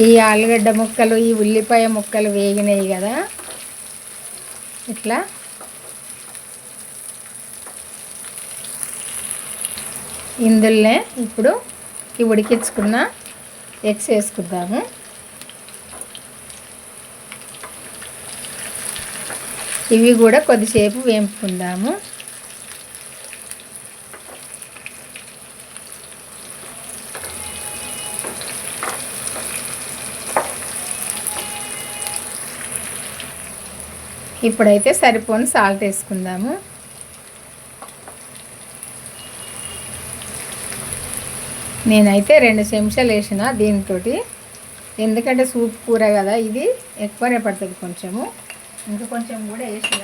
ఈ ఆలుగడ్డ ముక్కలు ఈ ఉల్లిపాయ ముక్కలు వేగినాయి కదా, ఇట్లా ఇందులోనే ఇప్పుడు ఈ ఉడికించుకున్న ఎగ్స్ వేసుకుందాము. ఇవి కూడా కొద్దిసేపు వేపుకుందాము. ఇప్పుడైతే సరిపోని సాల్ట్ వేసుకుందాము. నేనైతే 2 చెంచాలు వేసిన దీంతో, ఎందుకంటే సూప్ కూర కదా, ఇది ఎక్కువనే పడుతుంది. కొంచెము ఇంకా కొంచెం కూడా వేసిన.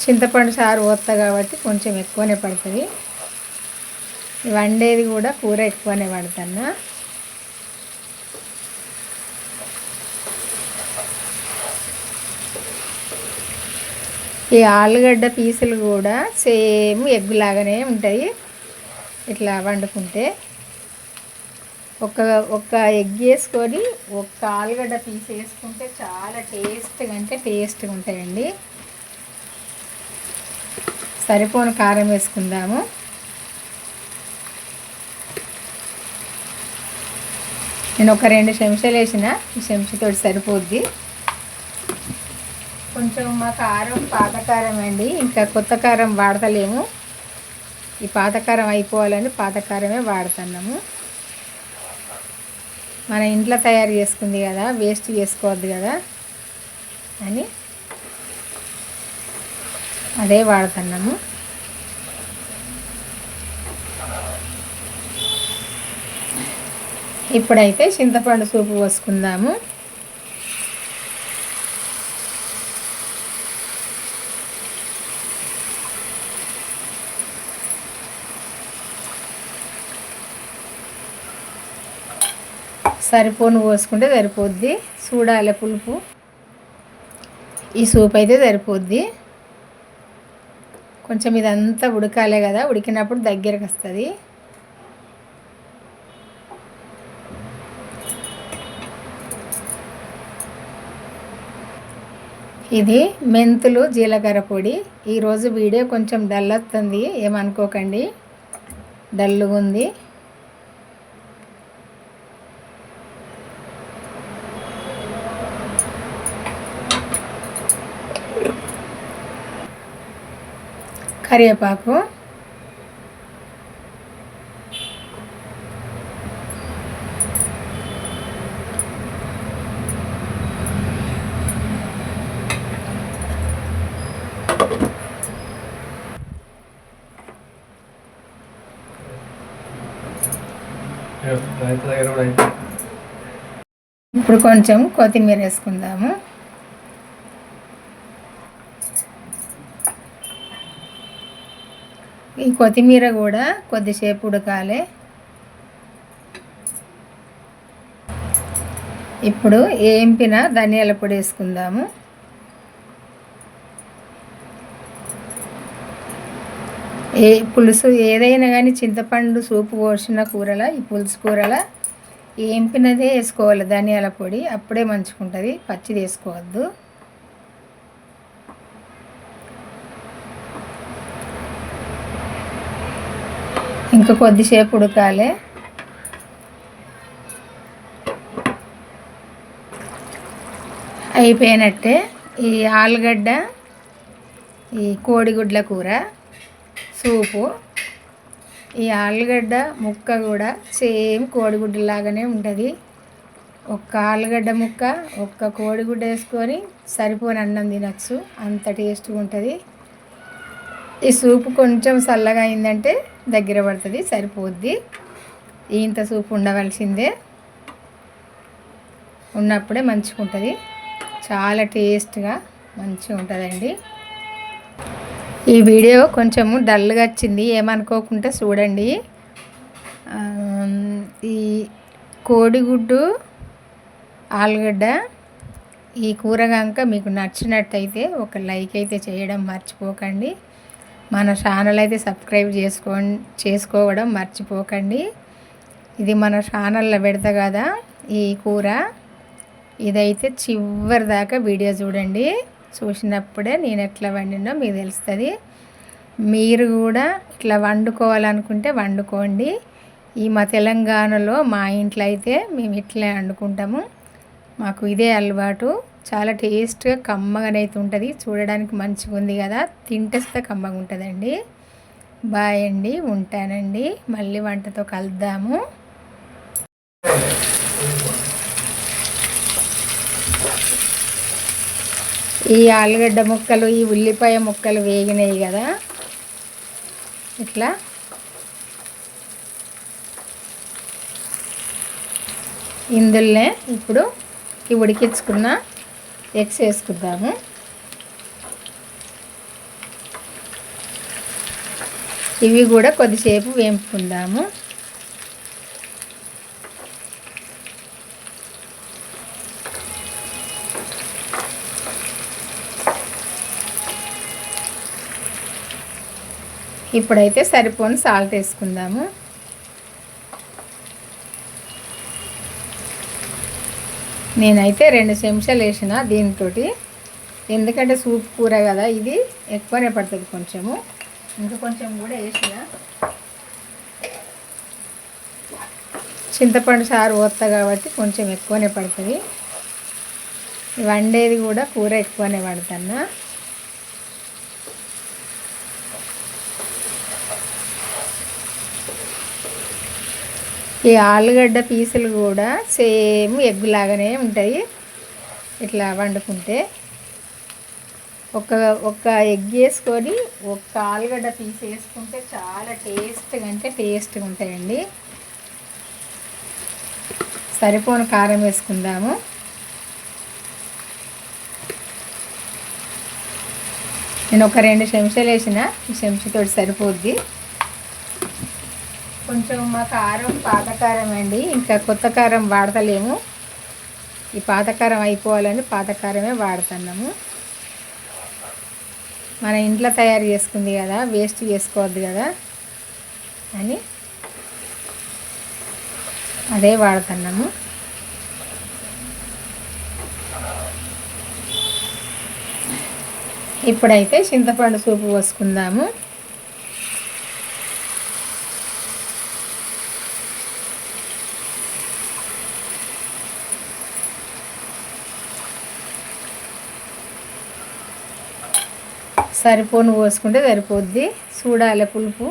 చింతపండు చారు పోస్తా కాబట్టి కొంచెం ఎక్కువనే పడుతుంది. వండేది కూడా కూర ఎక్కువనే పడుతున్నా. ఈ ఆలుగడ్డ పీసులు కూడా సేమ్ ఎగ్ లాగానే ఉంటాయి. ఇట్లా వండుకుంటే ఒక ఎగ్ వేసుకొని ఒక ఆలుగడ్డ పీస్ వేసుకుంటే చాలా టేస్ట్గా ఉంటాయండి. సరిపోని కారం వేసుకుందాము. నేను ఒక 2 చెంచాలు వేసిన, ఈ చెంచాతో సరిపోద్ది. కొంచెం మా కారం పాత కారం అండి, ఇంకా కొత్త కారం వాడతలేము. ఈ పాత కారం అయిపోవాలని పాత కారమే వాడుతున్నాము. మన ఇంట్లో తయారు చేసుకుంది కదా, వేస్ట్ చేసుకోవద్దు కదా అని అదే వాడుతున్నాము. ఇప్పుడైతే చింతపండు సూపు పోసుకుందాము. సరిపోను పోసుకుంటే సరిపోద్ది. చూడాలి పులుపు, ఈ సూప్ అయితే సరిపోద్ది. కొంచెం ఇదంతా ఉడకాలే కదా, ఉడికినప్పుడు దగ్గరకు వస్తుంది. ఇది మెంతులు జీలకర్ర పొడి. ఈరోజు వీడియో కొంచెం డల్ వస్తుంది, ఏమనుకోకండి, డల్గా ఉంది. కరివేపాకు, ఇప్పుడు కొంచెం కొత్తిమీర వేసుకుందాము. ఈ కొత్తిమీర కూడా కొద్దిసేపు ఉడకాలి. ఇప్పుడు ఏంపిన ధనియాల పొడి వేసుకుందాము. పులుసు ఏదైనా కానీ చింతపండు సూపు పోసిన కూరల, ఈ పులుసు కూరల ఏంపినదే వేసుకోవాలి ధనియాల పొడి, అప్పుడే మంచుకుంటుంది, పచ్చిది వేసుకోవద్దు. ఇంకా కొద్దిసేపు ఉడకాలి. అయిపోయినట్టే. ఈ ఆలుగడ్డ, ఈ కోడిగుడ్ల కూర సూపు, ఈ ఆలుగడ్డ ముక్క కూడా సేమ్ కోడిగుడ్డలాగానే ఉంటుంది. ఒక్క ఆలుగడ్డ ముక్క, ఒక్క కోడిగుడ్డ వేసుకొని సరిపోని అన్నం తినచ్చు, అంత టేస్ట్గా ఉంటుంది. ఈ సూపు కొంచెం చల్లగా అయిందంటే దగ్గర పడుతుంది, సరిపోద్ది. ఇంత సూపు ఉండవలసిందే, ఉన్నప్పుడే మంచిగా ఉంటుంది, చాలా టేస్ట్గా మంచిగా ఉంటుందండి. ఈ వీడియో కొంచెము డల్గా వచ్చింది, ఏమనుకోకుండా చూడండి. ఈ కోడిగుడ్డు ఆలుగడ్డ ఈ కూర కనుక మీకు నచ్చినట్టయితే ఒక లైక్ అయితే చేయడం మర్చిపోకండి. మన ఛానల్ అయితే సబ్స్క్రైబ్ చేసుకోవడం మర్చిపోకండి. ఇది మన ఛానల్లో పెడతా కదా ఈ కూర, ఇదైతే చివరి దాకా వీడియో చూడండి. చూసినప్పుడే నేను ఎట్లా వండినో మీకు తెలుస్తుంది. మీరు కూడా ఇట్లా వండుకోవాలనుకుంటే వండుకోండి. ఈ మా తెలంగాణలో మా ఇంట్లో అయితే మేము ఇట్లే వండుకుంటాము. మాకు ఇదే అలవాటు. చాలా టేస్ట్గా కమ్మగానైతే ఉంటుంది. చూడడానికి మంచిగా ఉంది కదా, తింటేస్తే కమ్మగా ఉంటుందండి. బాయ్ అండి, ఉంటానండి. మళ్ళీ వంటతో కలుద్దాము. ఈ ఆలుగడ్డ ముక్కలు, ఈ ఉల్లిపాయ ముక్కలు వేగినాయి కదా, ఇట్లా ఇందులోనే ఇప్పుడు ఈ ఉడికించుకున్న ఎగ్స్ వేసుకుందాము. ఇవి కూడా కొద్దిసేపు వేపుకుందాము. ఇప్పుడైతే సరిపోని సాల్ట్ వేసుకుందాము. నేనైతే 2 చెంచాలు వేసిన దీంతో, ఎందుకంటే సూప్ కూర కదా, ఇది ఎక్కువనే పడుతుంది. కొంచెము ఇంకా కొంచెం కూడా వేసిన. చింతపండు చారు పోస్తా కాబట్టి కొంచెం ఎక్కువనే పడుతుంది. వండేది కూడా కూర ఎక్కువనే పడుతున్నా. ఈ ఆలుగడ్డ పీసులు కూడా సేమ్ ఎగ్ లాగానే ఉంటాయి. ఇట్లా వండుకుంటే ఒక ఎగ్ వేసుకొని ఒక ఆలుగడ్డ పీస్ వేసుకుంటే చాలా టేస్ట్గా ఉంటాయండి. సరిపోను కారం వేసుకుందాము. నేను ఒక 2 చెంచాలు వేసిన, ఈ చెంచాతోటి సరిపోద్ది. కొంచెం మా కారం పాత కారం అండి, ఇంకా కొత్త కారం వాడతలేము. ఈ పాత కారం అయిపోవాలని పాత కారమే వాడుతున్నాము. మన ఇంట్లో తయారు చేసుకుంది కదా, వేస్ట్ చేసుకోవద్దు కదా అని అదే వాడుతున్నాము. ఇప్పుడైతే చింతపండు సూపు పోసుకుందాము. సరిపోను పోసుకుంటే సరిపోద్ది. చూడాలి పులుపు,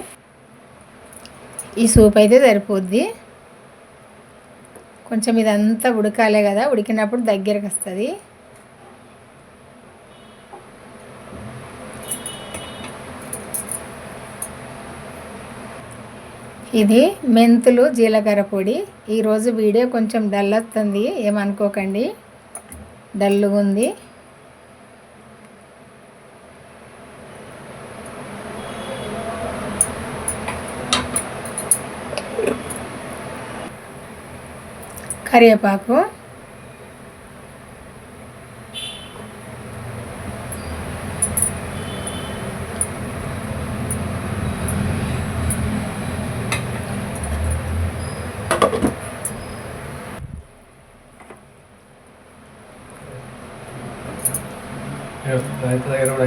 ఈ సూప్ అయితే సరిపోద్ది. కొంచెం ఇదంతా ఉడకాలే కదా, ఉడికినప్పుడు దగ్గరకు వస్తుంది. ఇది మెంతులు జీలకర్ర పొడి. ఈరోజు వీడియో కొంచెం డల్ వస్తుంది, ఏమనుకోకండి, డల్గా ఉంది. కరివేపాకు, రైతు దగ్గర కూడా